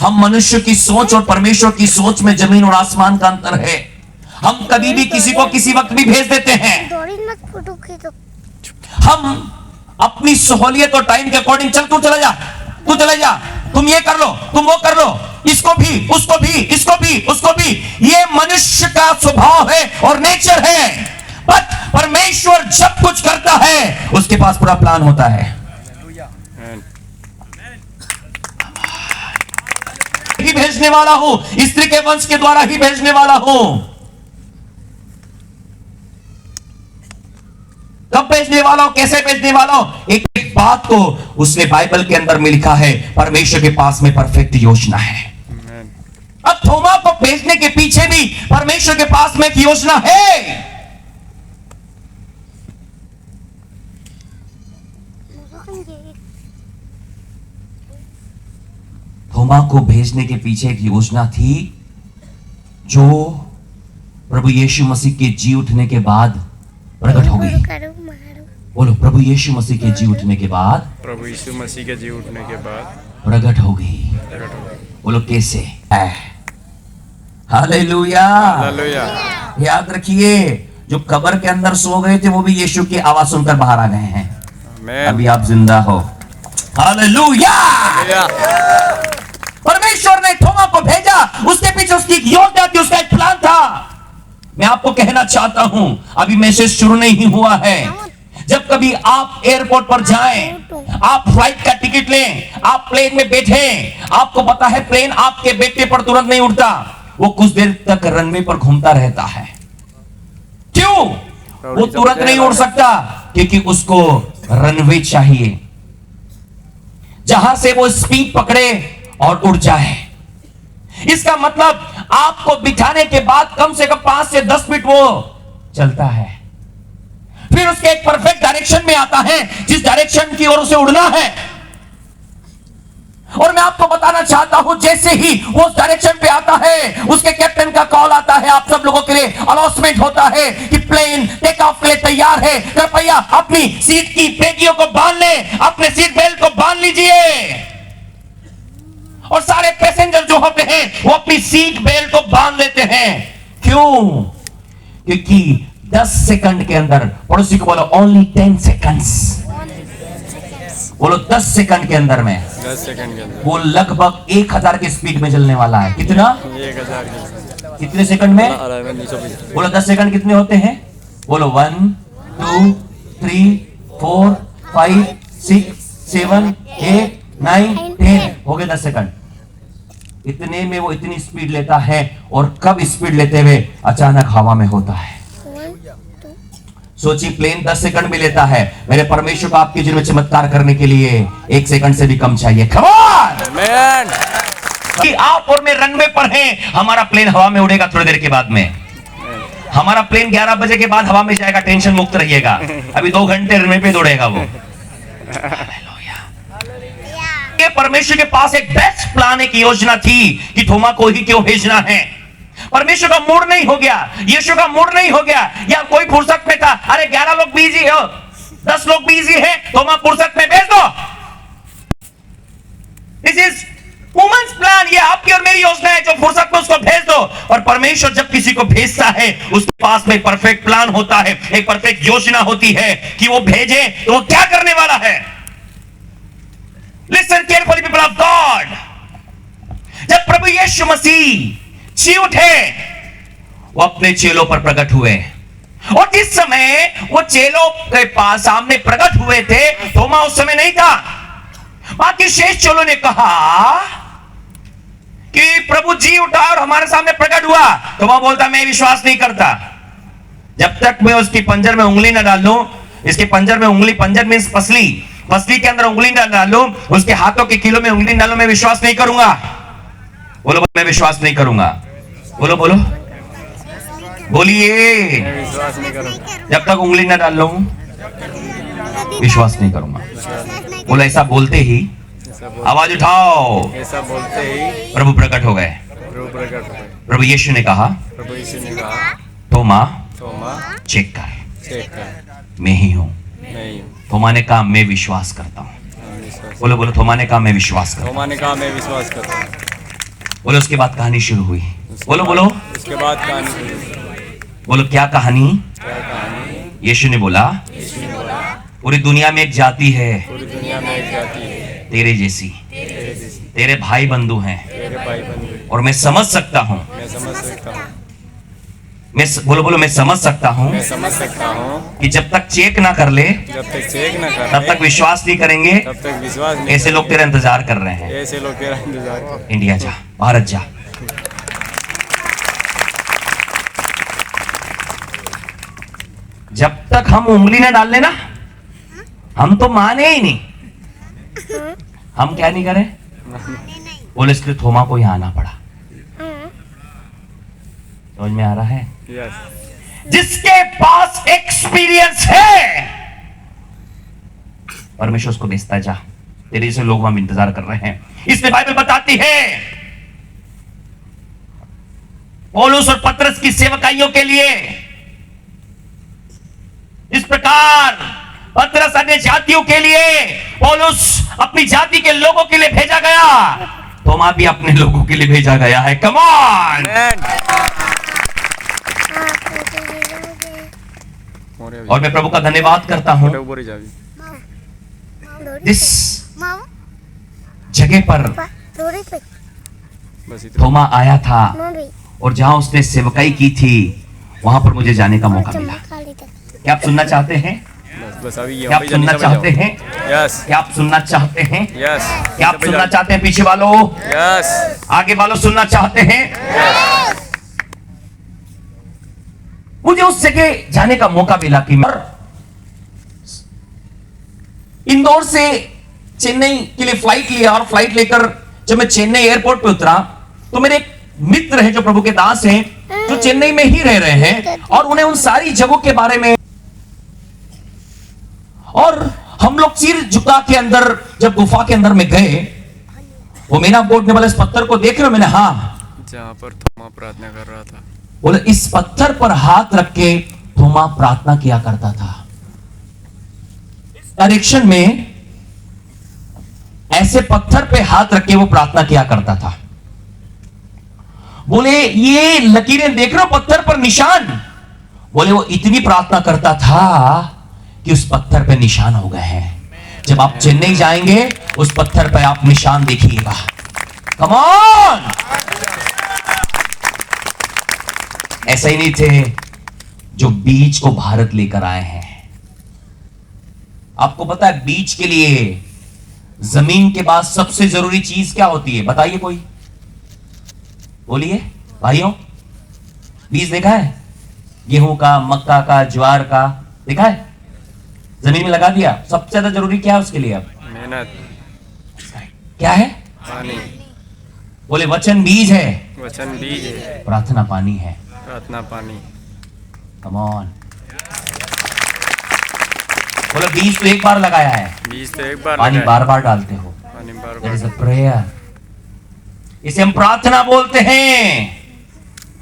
हम मनुष्य की सोच और परमेश्वर की सोच में जमीन और आसमान का अंतर है। हम कभी भी किसी को किसी वक्त भी भेज देते हैं। हम अपनी सहूलियत और टाइम के अकॉर्डिंग, चल तू चला जा, तू चला जा, तुम ये कर लो, तुम वो कर लो, इसको भी, उसको भी, इसको भी, उसको भी। ये मनुष्य का स्वभाव है और नेचर है। बट परमेश्वर जब कुछ करता है उसके पास पूरा प्लान होता है। ही भेजने वाला हूं, स्त्री के वंश के द्वारा ही भेजने वाला हूं। कब भेजने वाला हूं, कैसे भेजने वाला हूं, एक एक बात को उसने बाइबल के अंदर में लिखा है। परमेश्वर के पास में परफेक्ट योजना है। अब थोमा को भेजने के पीछे भी परमेश्वर के पास में एक योजना है। थोमा को भेजने के पीछे एक योजना थी जो प्रभु यीशु मसीह के जी उठने के बाद प्रकट हो गई। बोलो, प्रभु यीशु मसीह के जी उठने के बाद, प्रभु यीशु मसीह के जी उठने के बाद प्रकट हो गई। बोलो कैसे? Hallelujah, hallelujah. याद रखिए, जो कब्र के अंदर सो गए थे वो भी यीशु की आवाज सुनकर बाहर आ गए हैं। आमीन। अभी आप जिंदा हो। हालेलुया। परमेश्वर ने थोमा को भेजा, उसके पीछे उसकी एक योजना थी, उसका एक प्लान था। मैं आपको कहना चाहता हूं, अभी मैसेज शुरू नहीं हुआ है। जब कभी आप एयरपोर्ट पर जाएं, आप फ्लाइट का टिकट लें, आप प्लेन में बैठे, आपको पता है प्लेन आपके बैठने पर तुरंत नहीं उड़ता, वो कुछ देर तक रनवे पर घूमता रहता है। क्यों? वो तुरंत नहीं उड़ सकता क्योंकि उसको रनवे चाहिए जहां से वो स्पीड पकड़े और उड़ जाए। इसका मतलब आपको बिठाने के बाद कम से कम 5 से 10 मिनट वो चलता है, फिर उसके एक परफेक्ट डायरेक्शन में आता है जिस डायरेक्शन की ओर उसे उड़ना है। और मैं आपको बताना चाहता हूं, जैसे ही वो उस डायरेक्शन पे आता है, उसके कैप्टन का कॉल आता है, आप सब लोगों के लिए अनाउंसमेंट होता है कि प्लेन टेक ऑफ के लिए तैयार है। कृपया अपनी सीट की पेटियों को बांध ले, अपने सीट बेल्ट को बांध लीजिए। और सारे पैसेंजर जो होते हैं वो अपनी सीट बेल्ट को बांध लेते हैं। क्यों? क्योंकि 10 सेकंड के अंदर, पड़ोसी को बोलो ओनली 10 सेकंड्स, बोलो 10 सेकंड के अंदर में 10 सेकंड के अंदर वो लगभग 1000 की स्पीड में चलने वाला है। कितना? 1000 की। कितने सेकंड में? बोलो 10 सेकंड कितने होते हैं? बोलो 1 2 3 4 5 6 7 8 9 10 हो गए 10 सेकंड। इतने में वो इतनी स्पीड लेता है, और कब स्पीड लेते हुए अचानक हवा में होता है। सोचिए, प्लेन 10 सेकंड में लेता है। मेरे परमेश्वर को आपके जीवन में चमत्कार करने के लिए 1 सेकंड से भी कम चाहिए। Come on! आमीन। कि आप और मैं रनवे पर हैं, हमारा प्लेन हवा में उड़ेगा थोड़ी देर के बाद में। हमारा प्लेन 11 बजे के बाद हवा में जाएगा, टेंशन मुक्त रहिएगा। अभी 2 घंटे रनवे पे दौड़ेगा वो। ये परमेश्वर के पास एक बेस्ट प्लान, एक योजना थी कि थोमा को ही क्यों भेजना है। परमेश्वर का मूड नहीं हो गया, यीशु का मूड नहीं हो गया, या कोई फुर्सत में था, अरे 11 लोग बिजी हो, 10 लोग बिजी है, थोमा फुर्सत में भेज दो। This is women's plan. ये आपकी और मेरी योजना है, जो फुर्सत में उसको भेज दो। और परमेश्वर जब किसी को भेजता है उसके पास में परफेक्ट प्लान होता है, एक परफेक्ट योजना होती है कि वो भेजे तो वो क्या करने वाला है। Listen carefully, people of God. जब प्रभु यीशु मसीह जी उठे, वो अपने चेलों पर प्रकट हुए, और जिस समय वो चेलों के पास सामने प्रकट हुए थे, थोमा उस समय नहीं था। बाकी शेष चेलों ने कहा कि प्रभु जी उठा और हमारे सामने प्रकट हुआ। थोमा बोलता मैं विश्वास नहीं करता जब तक मैं उसकी पंजर में उंगली न डाल लूं। इसके पंजर में उंगली, पंजर मींस पसली, पसली के अंदर उंगली न डालूं, उसके हाथों के कीलों में उंगली डालूं, मैं विश्वास नहीं करूंगा। बोलो, मैं विश्वास नहीं करूंगा। बोलो बोलो, बोलिए, जब तक उंगली न डाल लूं विश्वास नहीं करूंगा। बोलो, ऐसा बोलते ही आवाज उठाओ, ऐसा बोलते ही प्रभु प्रकट हो गए। प्रभु यीशु ने कहा, थोमा चेक कर, मैं ही हूं। थोमा ने कहा मैं विश्वास करता हूं। बोलो बोलो, थोमा ने कहा मैं विश्वास करता हूं। बोलो उसके बाद कहानी शुरू हुई। बोलो बोलो उसके बाद कहानी शुरू हुई। बोलो क्या कहानी? क्या कहानी? यीशु ने बोला पूरी दुनिया में एक जाति है पूरी दुनिया में एक जाति है तेरे जैसी, तेरे जैसी, तेरे भाई बंधु हैं तेरे भाई बंधु। और मैं समझ सकता हूँ, मैं समझ सकता हूँ, बोलो बोलो मैं समझ सकता हूँ मैं समझ सकता हूँ कि जब तक चेक ना कर ले जब तक चेक न तब कर तक विश्वास नहीं करेंगे। तब तक विश्वास नहीं ऐसे लोग तेरा इंतजार कर रहे हैं। ऐसे लोग तेरा इंतजार कर। इंडिया जा, भारत जा। जब तक हम उंगली ना डाल लेना हम तो माने ही नहीं। हम क्या नहीं करें? बोले इसलिए थोमा को यहाँ आना पड़ा। समझ में आ रहा है? यस, जिसके पास एक्सपीरियंस है परमेश्वर उसको भेजता है। जा, तेरे जैसे लोग हम इंतजार कर रहे हैं। इसलिए बाइबल बताती है पौलुस और पतरस की सेवकाइयों के लिए इस प्रकार पतरस अन्य जातियों के लिए, पौलुस अपनी जाति के लोगों के लिए भेजा गया, थोमा भी अपने लोगों के लिए भेजा गया है। Come on. और मैं प्रभु का धन्यवाद करता हूं इस जगह पर बस इतना। थोमा आया था और जहां उसने सेवकाई की थी वहां पर मुझे जाने का मौका मिला। क्या आप सुनना चाहते हैं? बस अभी ये क्या आप सुनना चाहते हैं? यस, क्या आप सुनना चाहते हैं? यस, क्या आप सुनना चाहते हैं? पीछे वालों, यस, आगे वालों सुनना चाहते हैं? मुझे उस जगह जाने का मौका मिला कि मैं इंदौर से चेन्नई के लिए फ्लाइट लिया और फ्लाइट लेकर जब मैं चेन्नई एयरपोर्ट पे उतरा तो मेरे एक मित्र हैं जो प्रभु के दास हैं जो चेन्नई में ही रह रहे हैं और उन्हें उन सारी जगहों के बारे में, और हम लोग सिर झुका के अंदर जब गुफा के अंदर में गए, वो मीना बोर्ड ने बोला इस पत्थर को देख रहे हो? मैंने हाँ। जहाँ पर थोमा प्रार्थना कर रहा था। बोले इस पत्थर पर हाथ रख के थोमा प्रार्थना किया करता था। डायरेक्शन में ऐसे पत्थर पे हाथ रख के वो प्रार्थना किया करता था। बोले ये लकीरें देख रहे हो पत्थर पर निशान? बोले वो इतनी प्रार्थना करता था कि उस पत्थर पे निशान हो गए हैं। जब आप चेन्नई जाएंगे उस पत्थर पे आप निशान देखिएगा। Come on. ऐसे ही नहीं थे जो बीज को भारत लेकर आए हैं। आपको पता है बीज के लिए जमीन के बाद सबसे जरूरी चीज क्या होती है? बताइए कोई, बोलिए भाइयों। बीज देखा है? गेहूं का, मक्का का, ज्वार का देखा है? जमीन में लगा दिया। सबसे ज्यादा जरूरी क्या है उसके लिए? अब मेहनत, क्या है? पानी। बोले वचन बीज है, वचन बीज है, प्रार्थना पानी है। प्रार्थना पानी। Come on. बोले बीज तो एक बार लगाया है, बीज तो एक बार पानी लगाया, बार बार डालते हो। पानी बार That is a bar. prayer. इसे हम प्रार्थना बोलते हैं।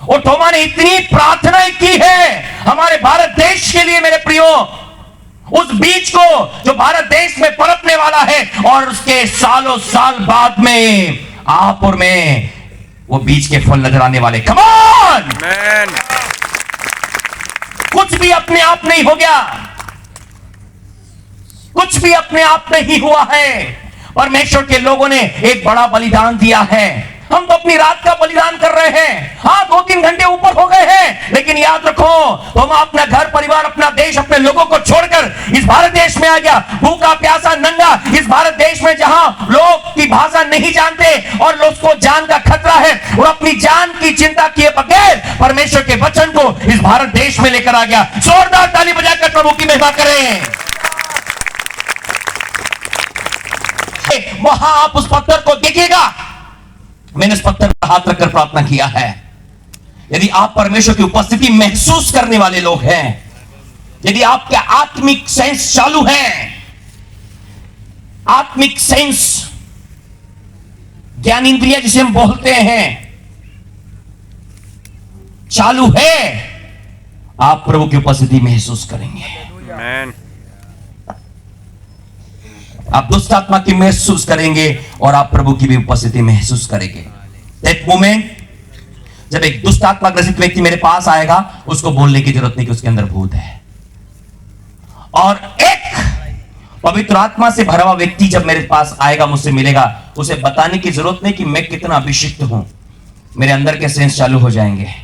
और थोमा ने इतनी प्रार्थना की है हमारे भारत देश के लिए। मेरे प्रियो, उस बीज को जो भारत देश में पनपने वाला है और उसके सालों साल बाद में आप और मैं वो बीज के फल नजर आने वाले। Come on. आमेन। कुछ भी अपने आप नहीं हो गया, कुछ भी अपने आप नहीं हुआ है। परमेश्वर के लोगों ने एक बड़ा बलिदान दिया है। हम तो अपनी रात का बलिदान कर रहे हैं। हाँ 2-3 घंटे ऊपर हो गए हैं, लेकिन याद रखो तुम अपना घर परिवार, अपना देश, अपने लोगों को छोड़कर इस भारत देश में आ गया, भूखा प्यासा नंगा, इस भारत देश में जहां लोग की भाषा नहीं जानते और लोग को जान का खतरा है, और अपनी जान की चिंता किए बगैर परमेश्वर के वचन को इस भारत देश में लेकर आ गया। जोरदार ताली बजाकर प्रभु की महिमा करें। वहां आप उस पत्थर को देखिएगा। मैंने इस पत्थर पर हाथ रखकर प्रार्थना किया है। यदि आप परमेश्वर की उपस्थिति महसूस करने वाले लोग हैं, यदि आपके आत्मिक सेंस चालू है, आत्मिक सेंस, ज्ञान इंद्रिय जिसे हम बोलते हैं, चालू है, आप प्रभु की उपस्थिति महसूस करेंगे। आमेन। आप दुष्ट आत्मा की महसूस करेंगे और आप प्रभु की भी उपस्थिति महसूस करेंगे। दैट मोमेंट जब एक दुष्ट आत्मा ग्रसित व्यक्ति मेरे पास आएगा, उसको बोलने की जरूरत नहीं कि उसके अंदर भूत है। और एक पवित्र आत्मा से भरा हुआ व्यक्ति जब मेरे पास आएगा, मुझसे मिलेगा, उसे बताने की जरूरत नहीं कि मैं कितना अभिषिक्त हूं। मेरे अंदर के सेंस चालू हो जाएंगे।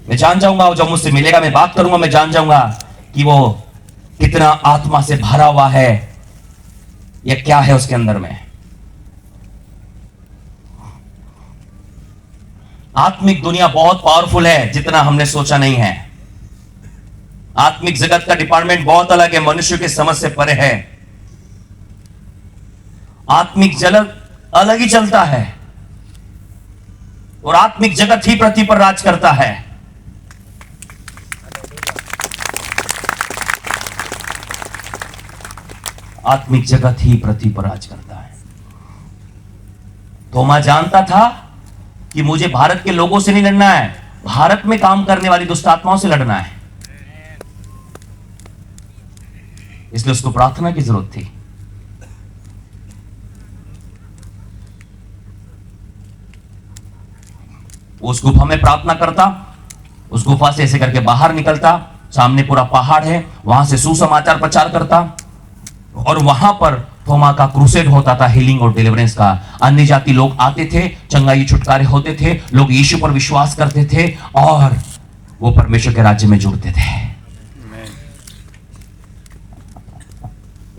मैं जान जाऊंगा, जब मुझसे मिलेगा, मैं बात करूंगा, मैं जान जाऊंगा कि वो कितना आत्मा से भरा हुआ है या क्या है उसके अंदर में। आत्मिक दुनिया बहुत पावरफुल है जितना हमने सोचा नहीं है। आत्मिक जगत का डिपार्टमेंट बहुत अलग है, मनुष्य के समझ से परे है। आत्मिक जगत अलग ही चलता है और आत्मिक जगत ही पृथ्वी पर राज करता है। आत्मिक जगत ही पृथ्वी पर राज करता है। थोमा जानता था कि मुझे भारत के लोगों से नहीं लड़ना है, भारत में काम करने वाली दुष्ट आत्माओं से लड़ना है। इसलिए उसको प्रार्थना की जरूरत थी। उस गुफा में प्रार्थना करता, उस गुफा से ऐसे करके बाहर निकलता, सामने पूरा पहाड़ है, वहां से सुसमाचार प्रचार करता और वहां पर थोमा का क्रूसेड होता था, हीलिंग और डिलीवरेंस का। अन्य जाति लोग आते थे, चंगाई छुटकारे होते थे, लोग यीशु पर विश्वास करते थे और वो परमेश्वर के राज्य में जुड़ते थे।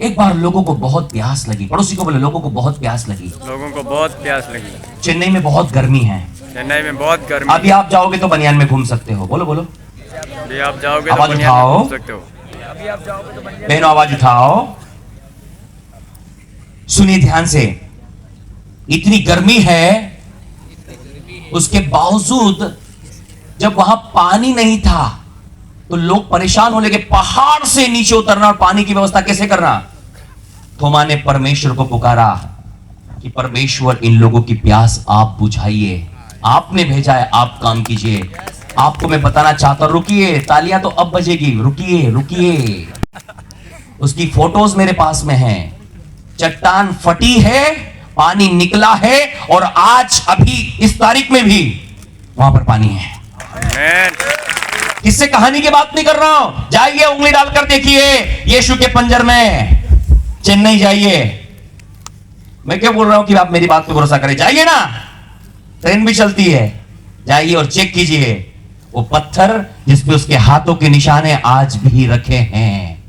एक बार लोगों को बहुत प्यास लगी, पड़ोसी को बोले लोगों को बहुत प्यास लगी। लोगों को बहुत प्यास लगी। चेन्नई में बहुत गर्मी है। चेन्नई में बहुत गर्मी। अभी आप जाओगे तो बनियान में घूम सकते हो। बोलो बोलो, अभी आप जाओगे तो आवाज बनियान में उठाओ। घूम सकते हो। बहनों आवाज उठाओ। सुनिए ध्यान से, इतनी गर्मी है, उसके बावजूद जब वहां पानी नहीं था तो लोग परेशान होने के, पहाड़ से नीचे उतरना और पानी की व्यवस्था कैसे करना। थोमा ने परमेश्वर को पुकारा कि परमेश्वर इन लोगों की प्यास आप बुझाइए, आपने भेजा है, आप काम कीजिए। आपको मैं बताना चाहता हूं, रुकिए, तालियां तो अब बजेगी, रुकिए रुकिए। उसकी फोटोज मेरे पास में हैं। चट्टान फटी है, पानी निकला है और आज अभी इस तारीख में भी वहां पर पानी है। किससे कहानी की बात नहीं कर रहा हूं। जाइए, उंगली डालकर देखिए यीशु के पंजर में। चेन्नई जाइए। मैं क्या बोल रहा हूं कि आप मेरी बात पे भरोसा करें। जाइए ना, ट्रेन भी चलती है, जाइए और चेक कीजिए वो पत्थर जिसपे उसके हाथों के निशाने आज भी रखे हैं,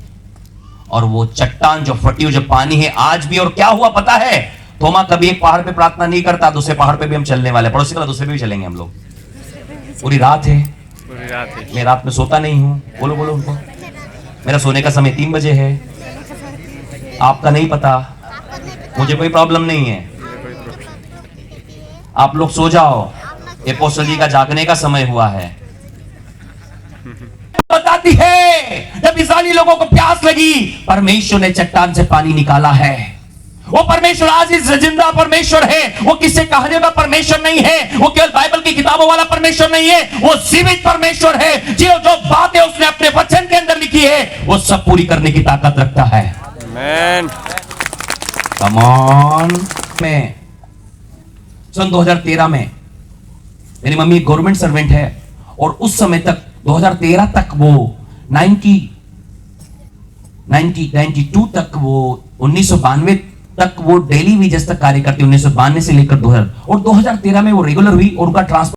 और वो चट्टान जो फटी हुई जो पानी है आज भी। और क्या हुआ पता है, थोमा कभी एक पहाड़ पे प्रार्थना नहीं करता, दूसरे पहाड़ पे भी हम चलने वाले, पड़ोसी का दूसरे पे भी चलेंगे हम लोग। पूरी रात है, पूरी रात है। मैं रात में सोता नहीं हूं। बोलो बोलो उनको, मेरा सोने का समय 3 बजे है। आपका नहीं पता, मुझे कोई प्रॉब्लम नहीं है। आप लोग सो जाओ, एपोस्टल जी का जागने का समय हुआ है। बताती है जब इस्राएली लोगों को प्यास लगी, परमेश्वर ने चट्टान से पानी निकाला है। वो परमेश्वर आज इस जिंदा परमेश्वर है। वो किससे कहानियों का परमेश्वर नहीं है, वो केवल बाइबल की किताबों वाला परमेश्वर नहीं है, वो जीवित परमेश्वर है। जो बातें उसने अपने वचन के अंदर लिखी है वो सब पूरी करने की ताकत रखता है। आमेन। Come on. मैं सन 2013 में, मेरी मम्मी एक गवर्नमेंट सर्वेंट है और उस समय तक 2013 तक वो 92 तक, वो 1992 तक वो डेली वेजेस तक कार्य करती, 1992 से लेकर 2000, और 2013 में वो रेगुलर हुई और उनका ट्रांसफर